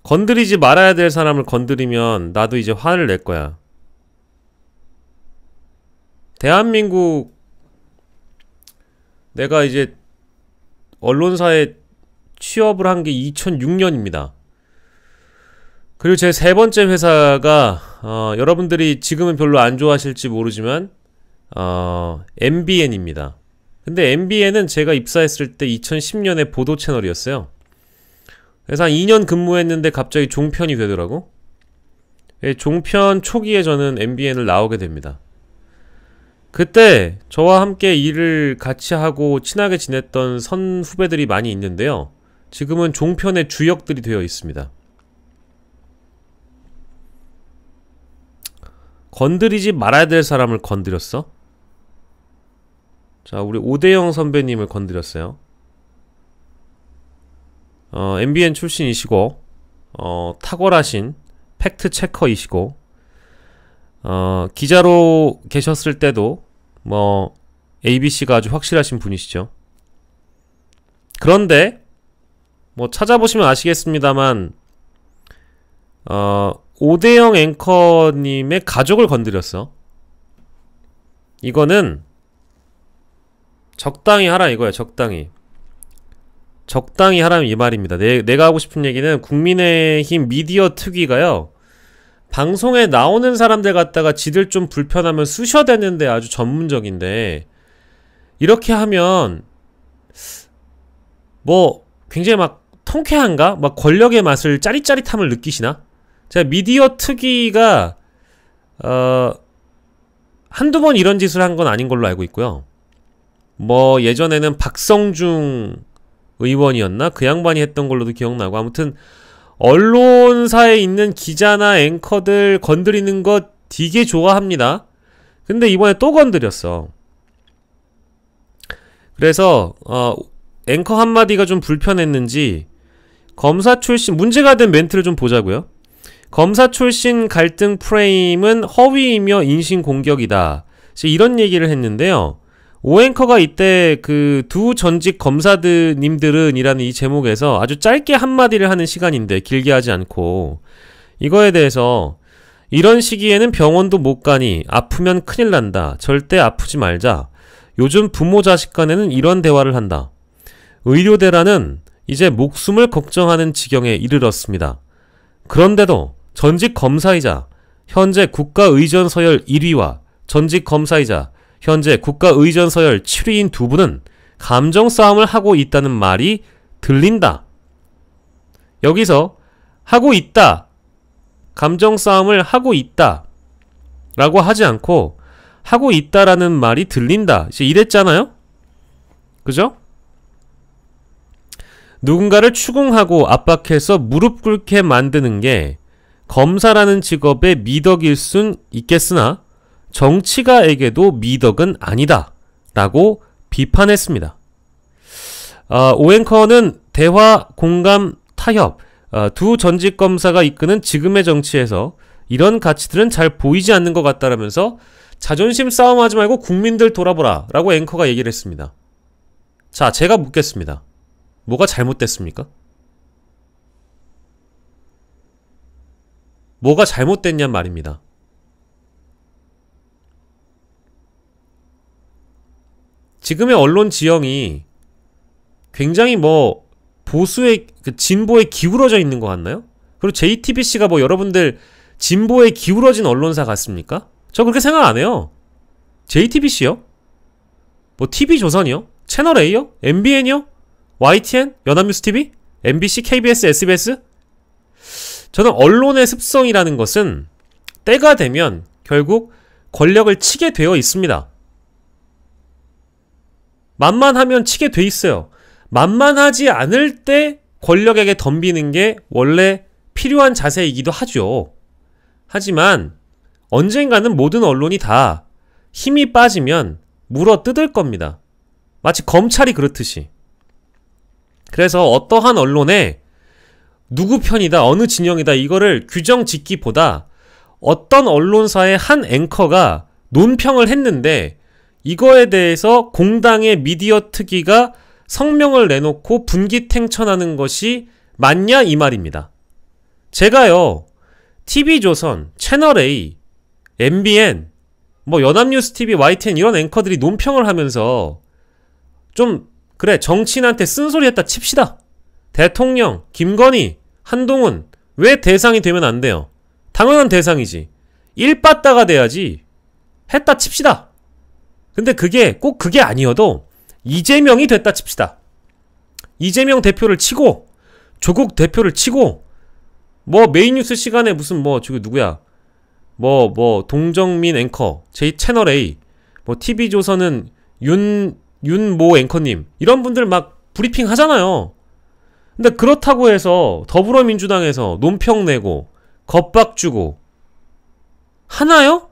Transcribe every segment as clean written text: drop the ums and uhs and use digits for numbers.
건드리지 말아야 될 사람을 건드리면 나도 이제 화를 낼 거야. 대한민국, 내가 이제 언론사에 취업을 한 게 2006년입니다. 그리고 제 세 번째 회사가 여러분들이 지금은 별로 안 좋아하실지 모르지만 MBN입니다. 근데 MBN은 제가 입사했을 때 2010년에 보도 채널이었어요. 그래서 한 2년 근무했는데 갑자기 종편이 되더라고. 종편 초기에 저는 MBN을 나오게 됩니다. 그때 저와 함께 일을 같이 하고 친하게 지냈던 선 후배들이 많이 있는데요. 지금은 종편의 주역들이 되어 있습니다. 건드리지 말아야 될 사람을 건드렸어? 자, 우리 오대영 선배님을 건드렸어요. MBN 출신이시고 탁월하신 팩트 체커이시고 기자로 계셨을 때도 ABC가 아주 확실하신 분이시죠. 그런데 찾아보시면 아시겠습니다만 오대영 앵커님의 가족을 건드렸어. 이거는 적당히 하라 이거야. 적당히 하라면 이 말입니다. 내가 하고 싶은 얘기는 국민의힘 미디어 특위가요, 방송에 나오는 사람들 갖다가 지들 좀 불편하면 쑤셔대는데 아주 전문적인데, 이렇게 하면 굉장히 막 통쾌한가? 막 권력의 맛을, 짜릿짜릿함을 느끼시나? 제가 미디어 특위가 한두 번 이런 짓을 한 건 아닌 걸로 알고 있고요. 예전에는 박성중 의원이었나? 그 양반이 했던 걸로도 기억나고, 아무튼 언론사에 있는 기자나 앵커들 건드리는 거 되게 좋아합니다. 근데 이번에 또 건드렸어. 그래서 앵커 한마디가 좀 불편했는지 검사 출신, 문제가 된 멘트를 좀 보자고요. 검사 출신 갈등 프레임은 허위이며 인신공격이다, 이런 얘기를 했는데요. 오앵커가 이때 그 두 전직 검사님들은 이라는 이 제목에서 아주 짧게 한마디를 하는 시간인데, 길게 하지 않고, 이거에 대해서 이런 시기에는 병원도 못 가니 아프면 큰일 난다, 절대 아프지 말자, 요즘 부모 자식 간에는 이런 대화를 한다, 의료대라는 이제 목숨을 걱정하는 지경에 이르렀습니다. 그런데도 전직 검사이자 현재 국가의전서열 1위와 전직 검사이자 현재 국가의전서열 7위인 두 분은 감정싸움을 하고 있다는 말이 들린다. 여기서 하고 있다, 감정싸움을 하고 있다 라고 하지 않고 하고 있다라는 말이 들린다, 이제 이랬잖아요? 그죠? 누군가를 추궁하고 압박해서 무릎 꿇게 만드는 게 검사라는 직업의 미덕일 순 있겠으나 정치가에게도 미덕은 아니다 라고 비판했습니다. 오앵커는 대화, 공감, 타협, 두 전직 검사가 이끄는 지금의 정치에서 이런 가치들은 잘 보이지 않는 것 같다라면서 자존심 싸움하지 말고 국민들 돌아보라 라고 앵커가 얘기를 했습니다. 자, 제가 묻겠습니다. 뭐가 잘못됐습니까? 뭐가 잘못됐냔 말입니다. 지금의 언론 지형이 굉장히 보수의, 진보에 기울어져 있는 것 같나요? 그리고 JTBC가 여러분들 진보에 기울어진 언론사 같습니까? 저 그렇게 생각 안 해요. JTBC요? TV조선이요? 채널A요? MBN이요? YTN? 연합뉴스TV? MBC? KBS? SBS? 저는 언론의 습성이라는 것은 때가 되면 결국 권력을 치게 되어 있습니다. 만만하면 치게 돼 있어요. 만만하지 않을 때 권력에게 덤비는 게 원래 필요한 자세이기도 하죠. 하지만 언젠가는 모든 언론이 다 힘이 빠지면 물어 뜯을 겁니다. 마치 검찰이 그렇듯이. 그래서 어떠한 언론에 누구 편이다, 어느 진영이다, 이거를 규정 짓기보다 어떤 언론사의 한 앵커가 논평을 했는데 이거에 대해서 공당의 미디어 특위가 성명을 내놓고 분기탱천하는 것이 맞냐 이 말입니다. 제가요, TV조선, 채널A, MBN, 뭐 연합뉴스TV, YTN 이런 앵커들이 논평을 하면서 좀 그래 정치인한테 쓴소리 했다 칩시다. 대통령, 김건희, 한동훈 왜 대상이 되면 안 돼요? 당연한 대상이지. 일빠따가 돼야지. 했다 칩시다. 근데 그게 꼭 그게 아니어도 이재명이 됐다 칩시다. 이재명 대표를 치고 조국 대표를 치고 뭐 메인뉴스 시간에 무슨 뭐 저기 누구야 뭐 동정민 앵커 제 채널A 뭐 TV조선은 윤모 앵커님 이런 분들 막 브리핑 하잖아요. 근데 그렇다고 해서 더불어민주당에서 논평 내고 겁박 주고 하나요?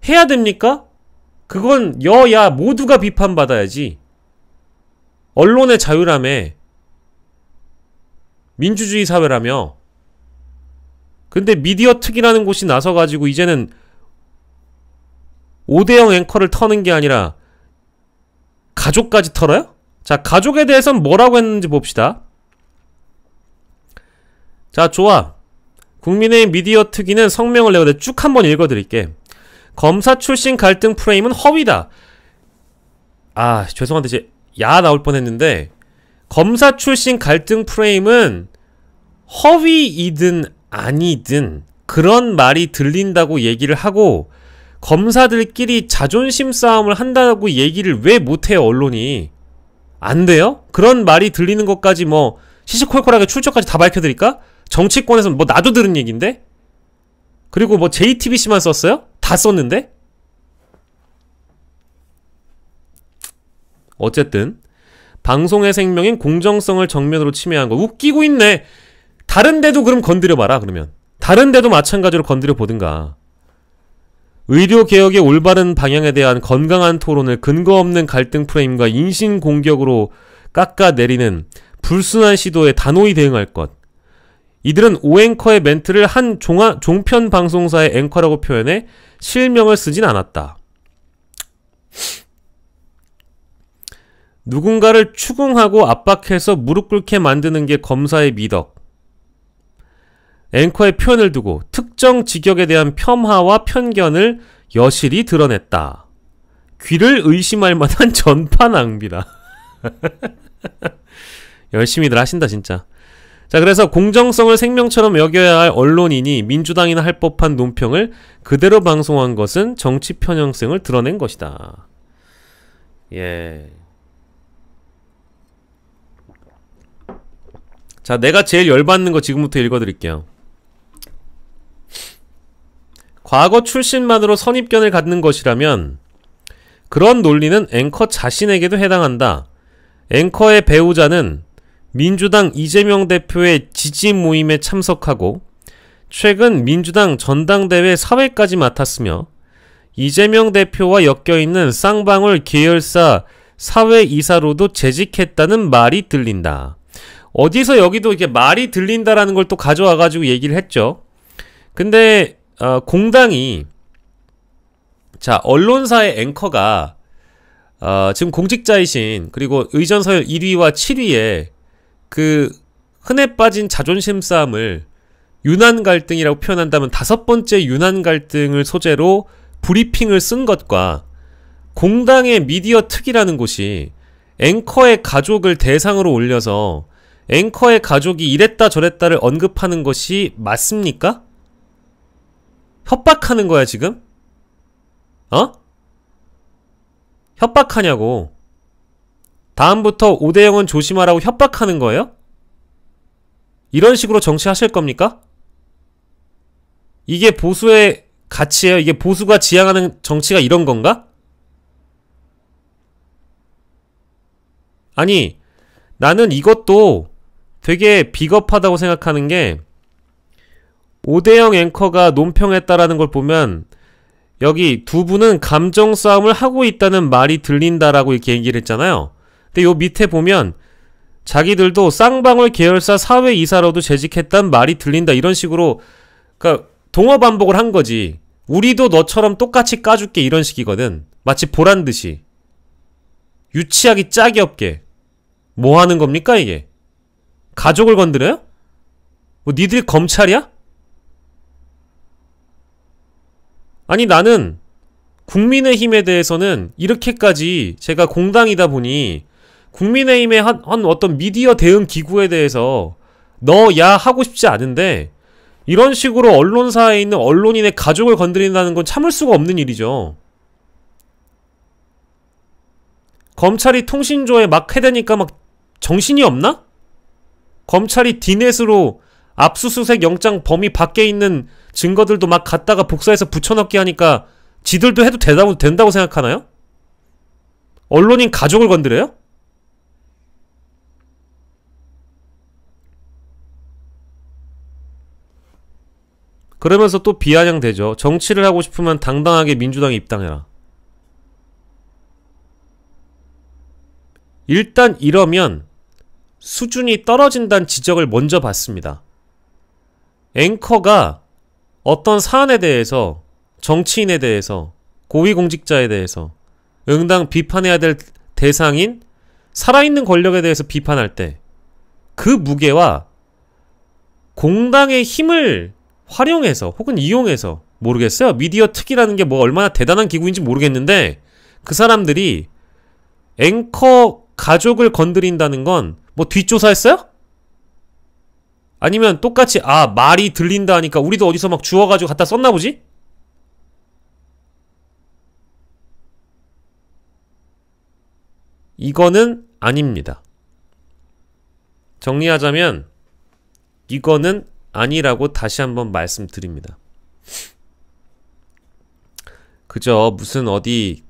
해야 됩니까? 그건 여야 모두가 비판받아야지. 언론의 자유라며 민주주의 사회라며. 근데 미디어 특이라는 곳이 나서가지고 이제는 5대형 앵커를 터는 게 아니라 가족까지 털어요? 자, 가족에 대해서는 뭐라고 했는지 봅시다. 자, 좋아. 국민의힘 미디어 특위는 성명을 내고 쭉 한번 읽어드릴게. 검사 출신 갈등 프레임은 허위다. 아, 죄송한데 이제 야 나올 뻔했는데 검사 출신 갈등 프레임은 허위이든 아니든 그런 말이 들린다고 얘기를 하고 검사들끼리 자존심 싸움을 한다고 얘기를 왜 못해요 언론이. 안 돼요? 그런 말이 들리는 것까지 뭐 시시콜콜하게 출처까지 다 밝혀드릴까? 정치권에서는 뭐 나도 들은 얘기인데? 그리고 뭐 JTBC만 썼어요? 다 썼는데? 어쨌든 방송의 생명인 공정성을 정면으로 침해한 거 웃기고 있네. 다른 데도 그럼 건드려봐라. 그러면 다른 데도 마찬가지로 건드려보든가. 의료개혁의 올바른 방향에 대한 건강한 토론을 근거 없는 갈등 프레임과 인신공격으로 깎아내리는 불순한 시도에 단호히 대응할 것. 이들은 오앵커의 멘트를 한 종편 방송사의 앵커라고 표현해 실명을 쓰진 않았다. 누군가를 추궁하고 압박해서 무릎 꿇게 만드는 게 검사의 미덕. 앵커의 표현을 두고 특정 직역에 대한 폄하와 편견을 여실히 드러냈다. 귀를 의심할 만한 전파 낭비다. 열심히들 하신다 진짜. 자, 그래서 공정성을 생명처럼 여겨야 할 언론인이 민주당이나 할 법한 논평을 그대로 방송한 것은 정치 편향성을 드러낸 것이다. 예. 자, 내가 제일 열받는 거 지금부터 읽어드릴게요. 과거 출신만으로 선입견을 갖는 것이라면 그런 논리는 앵커 자신에게도 해당한다. 앵커의 배우자는 민주당 이재명 대표의 지지 모임에 참석하고 최근 민주당 전당대회 사회까지 맡았으며 이재명 대표와 엮여있는 쌍방울 계열사 사회이사로도 재직했다는 말이 들린다. 어디서 여기도 이렇게 말이 들린다라는 걸 또 가져와가지고 얘기를 했죠. 근데 공당이 자 언론사의 앵커가 지금 공직자이신 그리고 의전서열 1위와 7위에 그 흔해 빠진 자존심 싸움을 유난 갈등이라고 표현한다면 5번째 유난 갈등을 소재로 브리핑을 쓴 것과 공당의 미디어 특위라는 곳이 앵커의 가족을 대상으로 올려서 앵커의 가족이 이랬다 저랬다를 언급하는 것이 맞습니까? 협박하는 거야 지금? 어? 협박하냐고. 다음부터 5대영은 조심하라고 협박하는 거예요? 이런 식으로 정치하실 겁니까? 이게 보수의 가치예요? 이게 보수가 지향하는 정치가 이런 건가? 아니, 나는 이것도 되게 비겁하다고 생각하는 게 5대영 앵커가 논평했다라는 걸 보면 여기 두 분은 감정 싸움을 하고 있다는 말이 들린다라고 이렇게 얘기를 했잖아요. 근데 요 밑에 보면 자기들도 쌍방울 계열사 사회이사로도 재직했단 말이 들린다 이런 식으로 그러니까 동어 반복을 한 거지. 우리도 너처럼 똑같이 까줄게 이런 식이거든. 마치 보란듯이. 유치하기 짝이 없게. 뭐 하는 겁니까 이게? 가족을 건드려요? 뭐 니들이 검찰이야? 아니 나는 국민의힘에 대해서는 이렇게까지 제가 공당이다 보니 국민의힘의 한 어떤 미디어 대응 기구에 대해서 너야 하고 싶지 않은데 이런 식으로 언론사에 있는 언론인의 가족을 건드린다는 건 참을 수가 없는 일이죠. 검찰이 통신조회 막 해대니까 막 정신이 없나? 검찰이 디넷으로 압수수색 영장 범위 밖에 있는 증거들도 막 갖다가 복사해서 붙여넣기 하니까 지들도 해도 된다고 생각하나요? 언론인 가족을 건드려요? 그러면서 또 비아냥대죠. 정치를 하고 싶으면 당당하게 민주당에 입당해라. 일단 이러면 수준이 떨어진다는 지적을 먼저 받습니다. 앵커가 어떤 사안에 대해서, 정치인에 대해서, 고위공직자에 대해서 응당 비판해야 될 대상인 살아있는 권력에 대해서 비판할 때 그 무게와 공당의 힘을 활용해서 혹은 이용해서, 모르겠어요. 미디어 특이라는 게 뭐 얼마나 대단한 기구인지 모르겠는데 그 사람들이 앵커 가족을 건드린다는 건 뭐 뒷조사했어요? 아니면 똑같이 말이 들린다 하니까 우리도 어디서 막 주워가지고 갖다 썼나 보지? 이거는 아닙니다. 정리하자면 이거는 아니라고 다시 한번 말씀드립니다. 그저 무슨 어디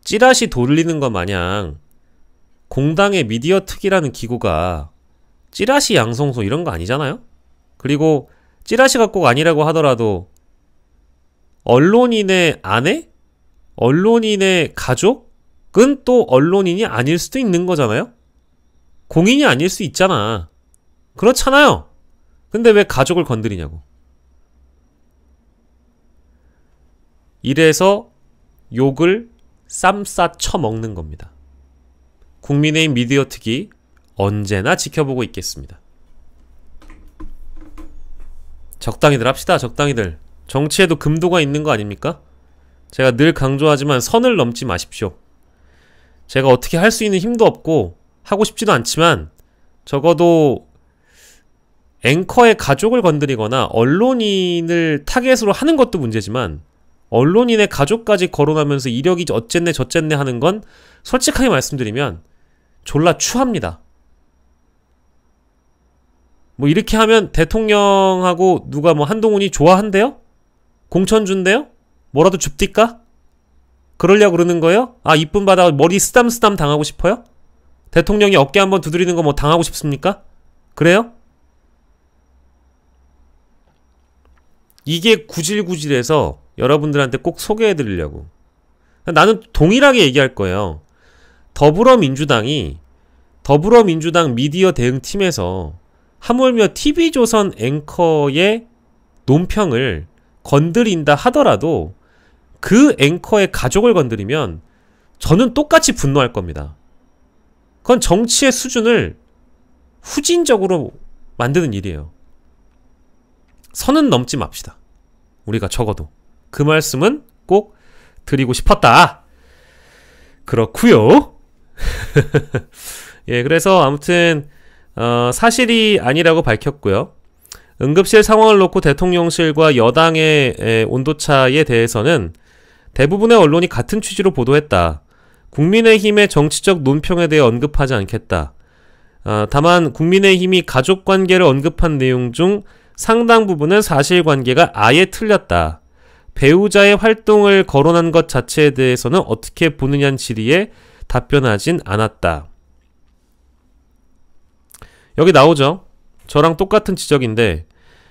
찌라시 돌리는 것 마냥 공당의 미디어 특이라는 기구가 찌라시 양성소 이런 거 아니잖아요? 그리고 찌라시가 꼭 아니라고 하더라도 언론인의 아내? 언론인의 가족은 또 언론인이 아닐 수도 있는 거잖아요? 공인이 아닐 수 있잖아. 그렇잖아요. 근데 왜 가족을 건드리냐고. 이래서 욕을 쌈싸 쳐먹는 겁니다. 국민의힘 미디어 특위 언제나 지켜보고 있겠습니다. 적당히들 합시다. 적당히들. 정치에도 금도가 있는 거 아닙니까? 제가 늘 강조하지만 선을 넘지 마십시오. 제가 어떻게 할 수 있는 힘도 없고 하고 싶지도 않지만 적어도 앵커의 가족을 건드리거나 언론인을 타겟으로 하는 것도 문제지만 언론인의 가족까지 거론하면서 이력이 어쨌네 저쨌네 하는 건 솔직하게 말씀드리면 졸라 추합니다. 뭐 이렇게 하면 대통령하고 누가 뭐 한동훈이 좋아한대요? 공천 준대요? 뭐라도 줍디까? 그러려고 그러는 거예요? 이쁨 받아 머리 쓰담쓰담 당하고 싶어요? 대통령이 어깨 한번 두드리는 거 뭐 당하고 싶습니까? 그래요? 이게 구질구질해서 여러분들한테 꼭 소개해드리려고. 나는 동일하게 얘기할 거예요. 더불어민주당 미디어 대응팀에서 하물며 TV조선 앵커의 논평을 건드린다 하더라도 그 앵커의 가족을 건드리면 저는 똑같이 분노할 겁니다. 그건 정치의 수준을 후진적으로 만드는 일이에요. 선은 넘지 맙시다. 우리가 적어도. 그 말씀은 꼭 드리고 싶었다. 그렇구요. 예, 그래서 아무튼 사실이 아니라고 밝혔고요. 응급실 상황을 놓고 대통령실과 여당의 온도차에 대해서는 대부분의 언론이 같은 취지로 보도했다. 국민의힘의 정치적 논평에 대해 언급하지 않겠다. 다만 국민의힘이 가족관계를 언급한 내용 중 상당 부분은 사실관계가 아예 틀렸다. 배우자의 활동을 거론한 것 자체에 대해서는 어떻게 보느냐는 질의에 답변하진 않았다. 여기 나오죠. 저랑 똑같은 지적인데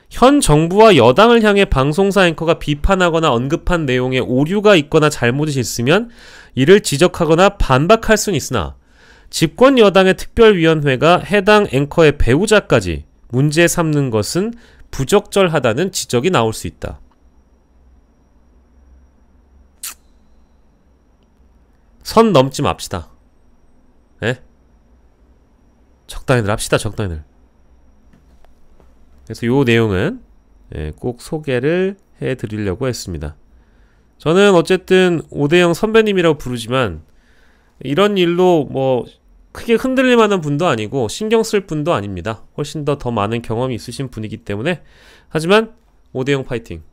현 정부와 여당을 향해 방송사 앵커가 비판하거나 언급한 내용에 오류가 있거나 잘못이 있으면 이를 지적하거나 반박할 수는 있으나 집권 여당의 특별위원회가 해당 앵커의 배우자까지 문제 삼는 것은 부적절하다는 지적이 나올 수 있다. 선 넘지 맙시다. 예? 적당히들 합시다. 적당히들. 그래서 요 내용은 꼭 소개를 해드리려고 했습니다. 저는 어쨌든 5대0 선배님이라고 부르지만 이런 일로 뭐 크게 흔들릴 만한 분도 아니고 신경 쓸 분도 아닙니다. 훨씬 더 많은 경험이 있으신 분이기 때문에. 하지만 5대0 파이팅.